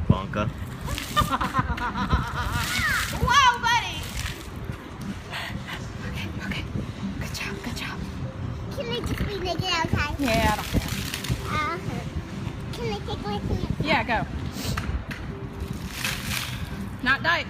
Bonka. Whoa, buddy! Okay. Good job. Can I just be naked outside? Yeah, I don't care. Can I take my feet? Yeah, go. Not diet.